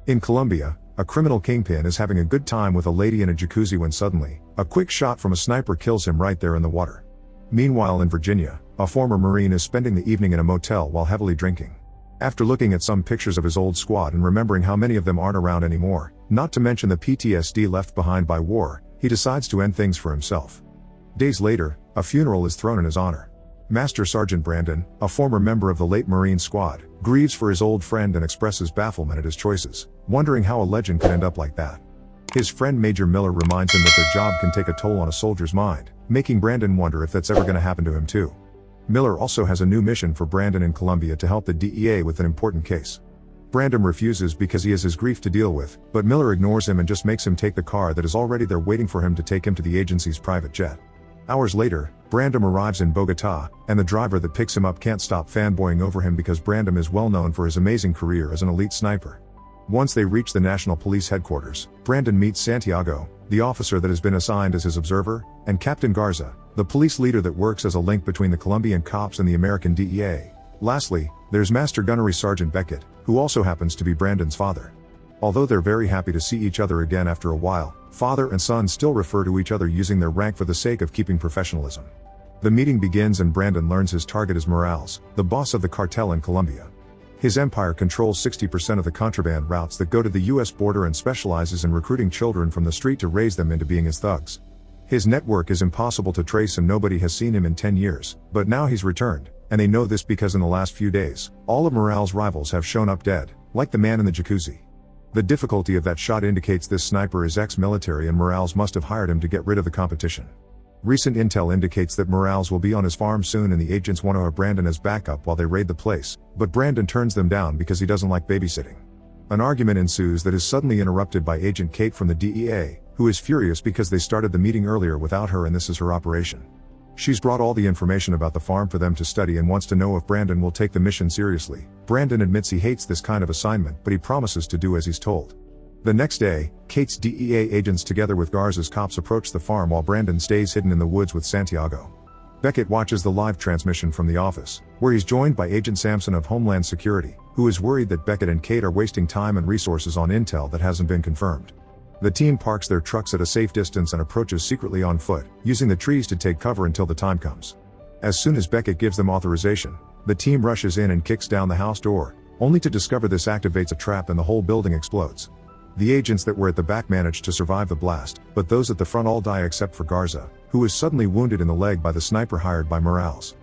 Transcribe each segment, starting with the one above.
In Colombia, a criminal kingpin is having a good time with a lady in a jacuzzi when suddenly, a quick shot from a sniper kills him right there in the water. Meanwhile in Virginia, a former Marine is spending the evening in a motel while heavily drinking. After looking at some pictures of his old squad and remembering how many of them aren't around anymore, not to mention the PTSD left behind by war, he decides to end things for himself. Days later, a funeral is thrown in his honor. Master Sergeant Brandon, a former member of the late Marine squad, grieves for his old friend and expresses bafflement at his choices, wondering how a legend could end up like that. His friend Major Miller reminds him that their job can take a toll on a soldier's mind, making Brandon wonder if that's ever going to happen to him too. Miller also has a new mission for Brandon in Colombia to help the DEA with an important case. Brandon refuses because he has his grief to deal with, but Miller ignores him and just makes him take the car that is already there waiting for him to take him to the agency's private jet. Hours later, Brandon arrives in Bogota, and the driver that picks him up can't stop fanboying over him because Brandon is well known for his amazing career as an elite sniper. Once they reach the National Police headquarters, Brandon meets Santiago, the officer that has been assigned as his observer, and Captain Garza, the police leader that works as a link between the Colombian cops and the American DEA. Lastly, there's Master Gunnery Sergeant Beckett, who also happens to be Brandon's father. Although they're very happy to see each other again after a while, father and son still refer to each other using their rank for the sake of keeping professionalism. The meeting begins and Brandon learns his target is Morales, the boss of the cartel in Colombia. His empire controls 60% of the contraband routes that go to the US border and specializes in recruiting children from the street to raise them into being his thugs. His network is impossible to trace and nobody has seen him in 10 years, but now he's returned, and they know this because in the last few days, all of Morales' rivals have shown up dead, like the man in the jacuzzi. The difficulty of that shot indicates this sniper is ex-military and Morales must have hired him to get rid of the competition. Recent intel indicates that Morales will be on his farm soon and the agents want to have Brandon as backup while they raid the place, but Brandon turns them down because he doesn't like babysitting. An argument ensues that is suddenly interrupted by Agent Kate from the DEA, who is furious because they started the meeting earlier without her and this is her operation. She's brought all the information about the farm for them to study and wants to know if Brandon will take the mission seriously. Brandon admits he hates this kind of assignment but he promises to do as he's told. The next day, Kate's DEA agents together with Garza's cops approach the farm while Brandon stays hidden in the woods with Santiago. Beckett watches the live transmission from the office, where he's joined by Agent Sampson of Homeland Security, who is worried that Beckett and Kate are wasting time and resources on intel that hasn't been confirmed. The team parks their trucks at a safe distance and approaches secretly on foot, using the trees to take cover until the time comes. As soon as Beckett gives them authorization, the team rushes in and kicks down the house door, only to discover this activates a trap and the whole building explodes. The agents that were at the back manage to survive the blast, but those at the front all die except for Garza, who is suddenly wounded in the leg by the sniper hired by Morales.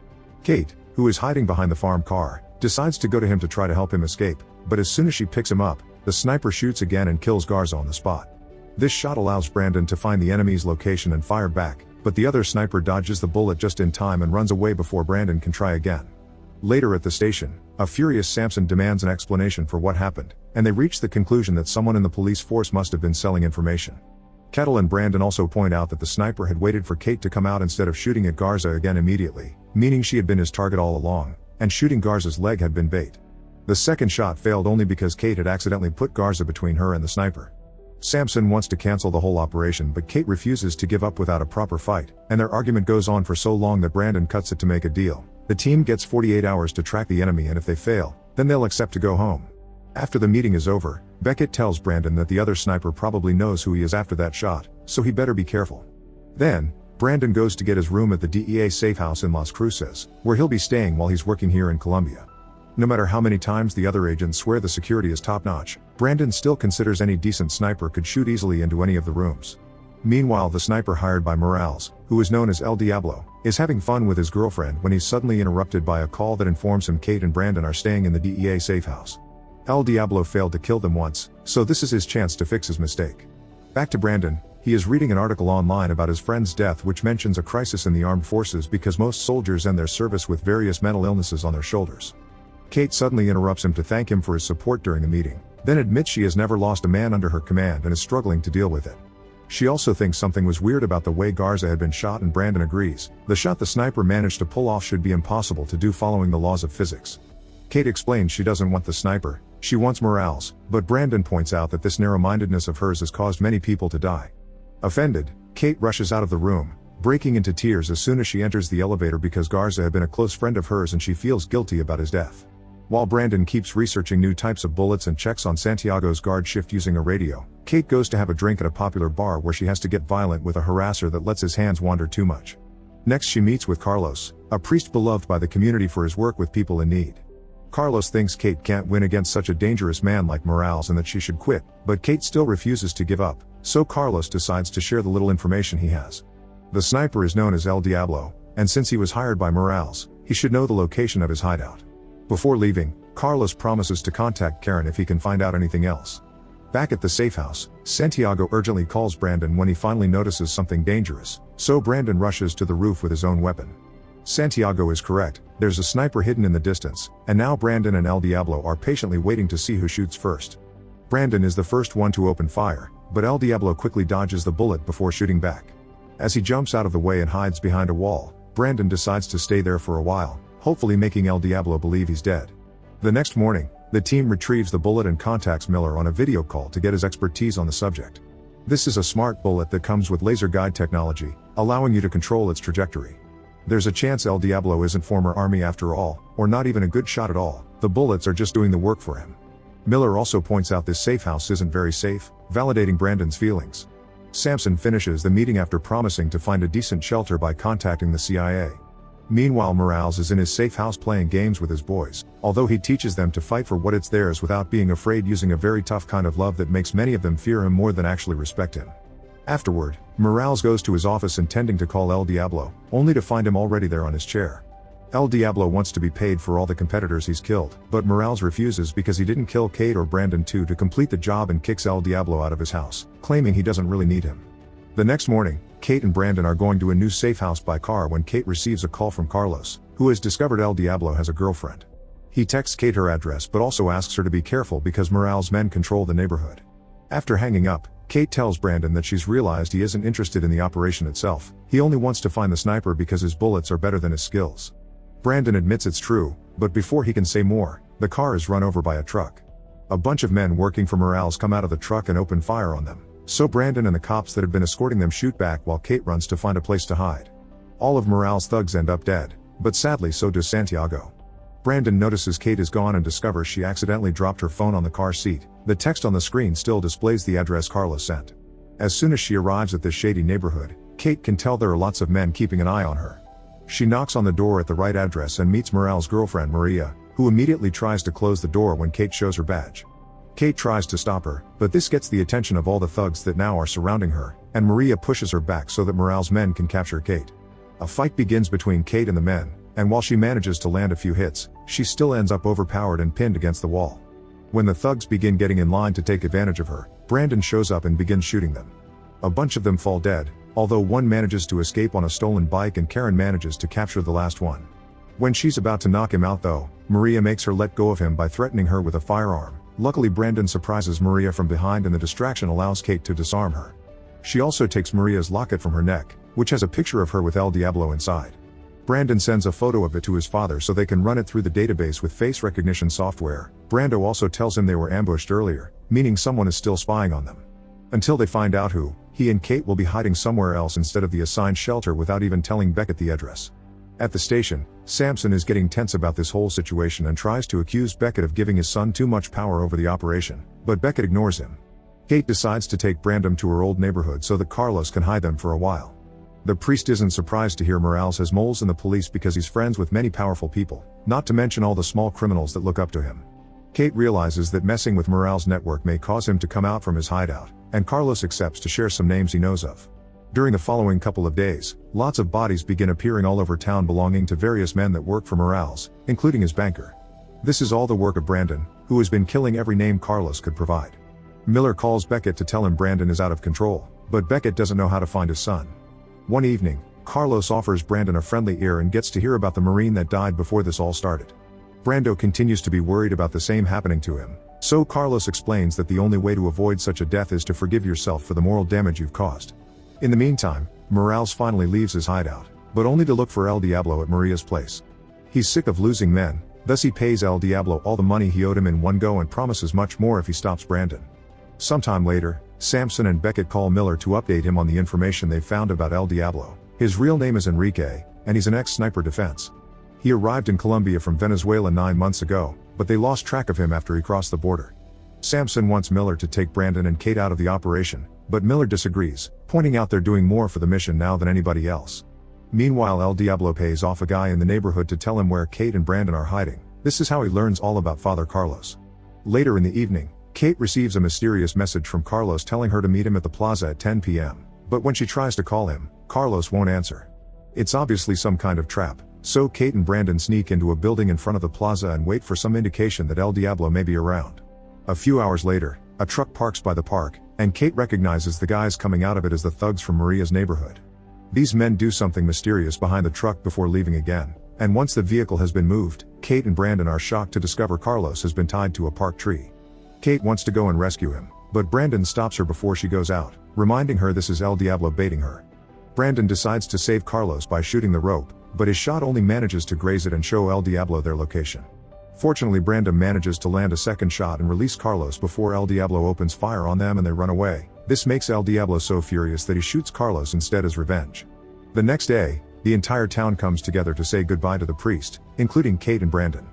Kate, who is hiding behind the farm car, decides to go to him to try to help him escape, but as soon as she picks him up, the sniper shoots again and kills Garza on the spot. This shot allows Brandon to find the enemy's location and fire back, but the other sniper dodges the bullet just in time and runs away before Brandon can try again. Later at the station, a furious Sampson demands an explanation for what happened, and they reach the conclusion that someone in the police force must have been selling information. Kettle and Brandon also point out that the sniper had waited for Kate to come out instead of shooting at Garza again immediately, meaning she had been his target all along, and shooting Garza's leg had been bait. The second shot failed only because Kate had accidentally put Garza between her and the sniper. Sampson wants to cancel the whole operation but Kate refuses to give up without a proper fight, and their argument goes on for so long that Brandon cuts it to make a deal. The team gets 48 hours to track the enemy and if they fail, then they'll accept to go home. After the meeting is over, Beckett tells Brandon that the other sniper probably knows who he is after that shot, so he better be careful. Then, Brandon goes to get his room at the DEA safe house in Las Cruces, where he'll be staying while he's working here in Colombia. No matter how many times the other agents swear the security is top-notch, Brandon still considers any decent sniper could shoot easily into any of the rooms. Meanwhile, the sniper hired by Morales, who is known as El Diablo, is having fun with his girlfriend when he's suddenly interrupted by a call that informs him Kate and Brandon are staying in the DEA safe house. El Diablo failed to kill them once, so this is his chance to fix his mistake. Back to Brandon, he is reading an article online about his friend's death which mentions a crisis in the armed forces because most soldiers end their service with various mental illnesses on their shoulders. Kate suddenly interrupts him to thank him for his support during the meeting, then admits she has never lost a man under her command and is struggling to deal with it. She also thinks something was weird about the way Garza had been shot and Brandon agrees. The shot the sniper managed to pull off should be impossible to do following the laws of physics. Kate explains she doesn't want the sniper, she wants Morales, but Brandon points out that this narrow-mindedness of hers has caused many people to die. Offended, Kate rushes out of the room, breaking into tears as soon as she enters the elevator because Garza had been a close friend of hers and she feels guilty about his death. While Brandon keeps researching new types of bullets and checks on Santiago's guard shift using a radio, Kate goes to have a drink at a popular bar where she has to get violent with a harasser that lets his hands wander too much. Next she meets with Carlos, a priest beloved by the community for his work with people in need. Carlos thinks Kate can't win against such a dangerous man like Morales and that she should quit, but Kate still refuses to give up, so Carlos decides to share the little information he has. The sniper is known as El Diablo, and since he was hired by Morales, he should know the location of his hideout. Before leaving, Carlos promises to contact Karen if he can find out anything else. Back at the safe house, Santiago urgently calls Brandon when he finally notices something dangerous, so Brandon rushes to the roof with his own weapon. Santiago is correct, there's a sniper hidden in the distance, and now Brandon and El Diablo are patiently waiting to see who shoots first. Brandon is the first one to open fire, but El Diablo quickly dodges the bullet before shooting back. As he jumps out of the way and hides behind a wall, Brandon decides to stay there for a while, hopefully making El Diablo believe he's dead. The next morning, the team retrieves the bullet and contacts Miller on a video call to get his expertise on the subject. This is a smart bullet that comes with laser guide technology, allowing you to control its trajectory. There's a chance El Diablo isn't former army after all, or not even a good shot at all, the bullets are just doing the work for him. Miller also points out this safe house isn't very safe, validating Brandon's feelings. Samson finishes the meeting after promising to find a decent shelter by contacting the CIA. Meanwhile Morales is in his safe house playing games with his boys, although he teaches them to fight for what it's theirs without being afraid, using a very tough kind of love that makes many of them fear him more than actually respect him. Afterward, Morales goes to his office intending to call El Diablo, only to find him already there on his chair. El Diablo wants to be paid for all the competitors he's killed, but Morales refuses because he didn't kill Kate or Brandon too to complete the job and kicks El Diablo out of his house, claiming he doesn't really need him. The next morning, Kate and Brandon are going to a new safe house by car when Kate receives a call from Carlos, who has discovered El Diablo has a girlfriend. He texts Kate her address but also asks her to be careful because Morales' men control the neighborhood. After hanging up, Kate tells Brandon that she's realized he isn't interested in the operation itself, he only wants to find the sniper because his bullets are better than his skills. Brandon admits it's true, but before he can say more, the car is run over by a truck. A bunch of men working for Morales come out of the truck and open fire on them, so Brandon and the cops that have been escorting them shoot back while Kate runs to find a place to hide. All of Morales' thugs end up dead, but sadly so does Santiago. Brandon notices Kate is gone and discovers she accidentally dropped her phone on the car seat. The text on the screen still displays the address Carlos sent. As soon as she arrives at this shady neighborhood, Kate can tell there are lots of men keeping an eye on her. She knocks on the door at the right address and meets Morales' girlfriend Maria, who immediately tries to close the door when Kate shows her badge. Kate tries to stop her, but this gets the attention of all the thugs that now are surrounding her, and Maria pushes her back so that Morales' men can capture Kate. A fight begins between Kate and the men, and while she manages to land a few hits, she still ends up overpowered and pinned against the wall. When the thugs begin getting in line to take advantage of her, Brandon shows up and begins shooting them. A bunch of them fall dead, although one manages to escape on a stolen bike and Karen manages to capture the last one. When she's about to knock him out though, Maria makes her let go of him by threatening her with a firearm. Luckily Brandon surprises Maria from behind and the distraction allows Kate to disarm her. She also takes Maria's locket from her neck, which has a picture of her with El Diablo inside. Brandon sends a photo of it to his father so they can run it through the database with face recognition software. Brando also tells him they were ambushed earlier, meaning someone is still spying on them. Until they find out who, he and Kate will be hiding somewhere else instead of the assigned shelter without even telling Beckett the address. At the station, Samson is getting tense about this whole situation and tries to accuse Beckett of giving his son too much power over the operation, but Beckett ignores him. Kate decides to take Brandon to her old neighborhood so that Carlos can hide them for a while. The priest isn't surprised to hear Morales has moles in the police because he's friends with many powerful people, not to mention all the small criminals that look up to him. Kate realizes that messing with Morales' network may cause him to come out from his hideout, and Carlos accepts to share some names he knows of. During the following couple of days, lots of bodies begin appearing all over town belonging to various men that work for Morales, including his banker. This is all the work of Brandon, who has been killing every name Carlos could provide. Miller calls Beckett to tell him Brandon is out of control, but Beckett doesn't know how to find his son. One evening, Carlos offers Brandon a friendly ear and gets to hear about the Marine that died before this all started. Brando continues to be worried about the same happening to him, so Carlos explains that the only way to avoid such a death is to forgive yourself for the moral damage you've caused. In the meantime, Morales finally leaves his hideout, but only to look for El Diablo at Maria's place. He's sick of losing men, thus he pays El Diablo all the money he owed him in one go and promises much more if he stops Brandon. Sometime later, Samson and Beckett call Miller to update him on the information they've found about El Diablo. His real name is Enrique, and he's an ex-sniper defense. He arrived in Colombia from Venezuela 9 months ago, but they lost track of him after he crossed the border. Samson wants Miller to take Brandon and Kate out of the operation, but Miller disagrees, pointing out they're doing more for the mission now than anybody else. Meanwhile, El Diablo pays off a guy in the neighborhood to tell him where Kate and Brandon are hiding. This is how he learns all about Father Carlos. Later in the evening, Kate receives a mysterious message from Carlos telling her to meet him at the plaza at 10 p.m., but when she tries to call him, Carlos won't answer. It's obviously some kind of trap, so Kate and Brandon sneak into a building in front of the plaza and wait for some indication that El Diablo may be around. A few hours later, a truck parks by the park, and Kate recognizes the guys coming out of it as the thugs from Maria's neighborhood. These men do something mysterious behind the truck before leaving again, and once the vehicle has been moved, Kate and Brandon are shocked to discover Carlos has been tied to a park tree. Kate wants to go and rescue him, but Brandon stops her before she goes out, reminding her this is El Diablo baiting her. Brandon decides to save Carlos by shooting the rope, but his shot only manages to graze it and show El Diablo their location. Fortunately, Brandon manages to land a second shot and release Carlos before El Diablo opens fire on them and they run away. This makes El Diablo so furious that he shoots Carlos instead as revenge. The next day, the entire town comes together to say goodbye to the priest, including Kate and Brandon.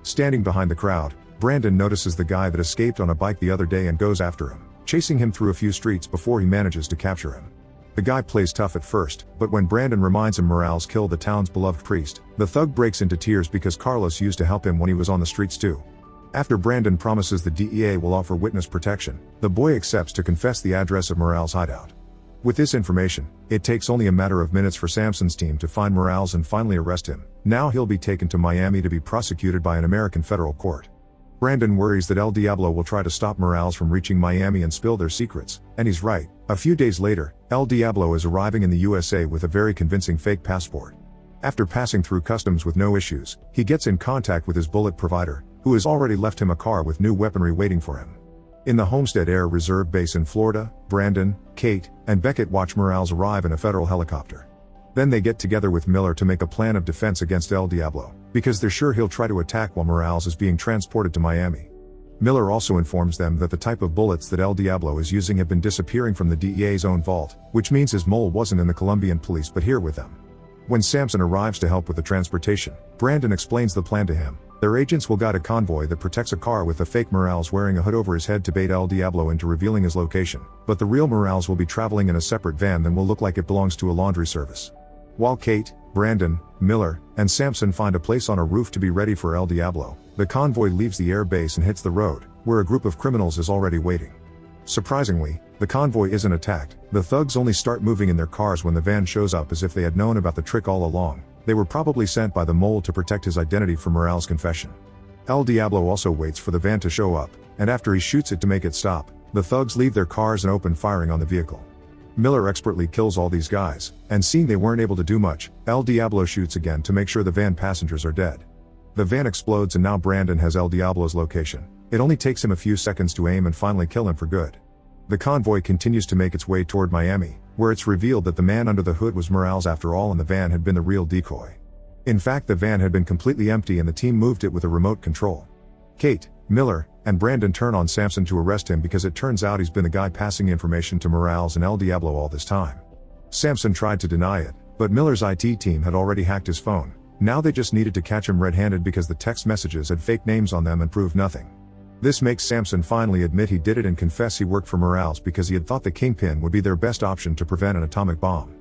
Standing behind the crowd, Brandon notices the guy that escaped on a bike the other day and goes after him, chasing him through a few streets before he manages to capture him. The guy plays tough at first, but when Brandon reminds him Morales killed the town's beloved priest, the thug breaks into tears because Carlos used to help him when he was on the streets too. After Brandon promises the DEA will offer witness protection, the boy accepts to confess the address of Morales' hideout. With this information, it takes only a matter of minutes for Samson's team to find Morales and finally arrest him. Now he'll be taken to Miami to be prosecuted by an American federal court. Brandon worries that El Diablo will try to stop Morales from reaching Miami and spill their secrets, and he's right. A few days later, El Diablo is arriving in the USA with a very convincing fake passport. After passing through customs with no issues, he gets in contact with his bullet provider, who has already left him a car with new weaponry waiting for him. In the Homestead Air Reserve Base in Florida, Brandon, Kate, and Beckett watch Morales arrive in a federal helicopter. Then they get together with Miller to make a plan of defense against El Diablo, because they're sure he'll try to attack while Morales is being transported to Miami. Miller also informs them that the type of bullets that El Diablo is using have been disappearing from the DEA's own vault, which means his mole wasn't in the Colombian police but here with them. When Samson arrives to help with the transportation, Brandon explains the plan to him. Their agents will guide a convoy that protects a car with a fake Morales wearing a hood over his head to bait El Diablo into revealing his location, but the real Morales will be traveling in a separate van that will look like it belongs to a laundry service. While Kate, Brandon, Miller, and Samson find a place on a roof to be ready for El Diablo, the convoy leaves the air base and hits the road, where a group of criminals is already waiting. Surprisingly, the convoy isn't attacked. The thugs only start moving in their cars when the van shows up, as if they had known about the trick all along. They were probably sent by the mole to protect his identity from Morales' confession. El Diablo also waits for the van to show up, and after he shoots it to make it stop, the thugs leave their cars and open firing on the vehicle. Miller expertly kills all these guys, and seeing they weren't able to do much, El Diablo shoots again to make sure the van passengers are dead. The van explodes and now Brandon has El Diablo's location. It only takes him a few seconds to aim and finally kill him for good. The convoy continues to make its way toward Miami, where it's revealed that the man under the hood was Morales after all and the van had been the real decoy. In fact, the van had been completely empty and the team moved it with a remote control. Kate, Miller, and Brandon turn on Samson to arrest him because it turns out he's been the guy passing information to Morales and El Diablo all this time. Samson tried to deny it, but Miller's IT team had already hacked his phone. Now they just needed to catch him red-handed because the text messages had fake names on them and proved nothing. This makes Samson finally admit he did it and confess he worked for Morales because he had thought the Kingpin would be their best option to prevent an atomic bomb.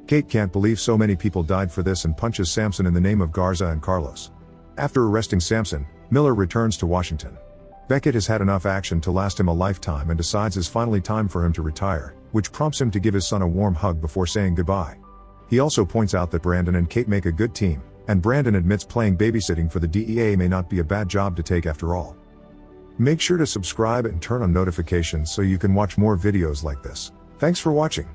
Kate can't believe so many people died for this and punches Samson in the name of Garza and Carlos. After arresting Samson, Miller returns to Washington. Beckett has had enough action to last him a lifetime and decides it's finally time for him to retire, which prompts him to give his son a warm hug before saying goodbye. He also points out that Brandon and Kate make a good team, and Brandon admits playing babysitting for the DEA may not be a bad job to take after all. Make sure to subscribe and turn on notifications so you can watch more videos like this. Thanks for watching.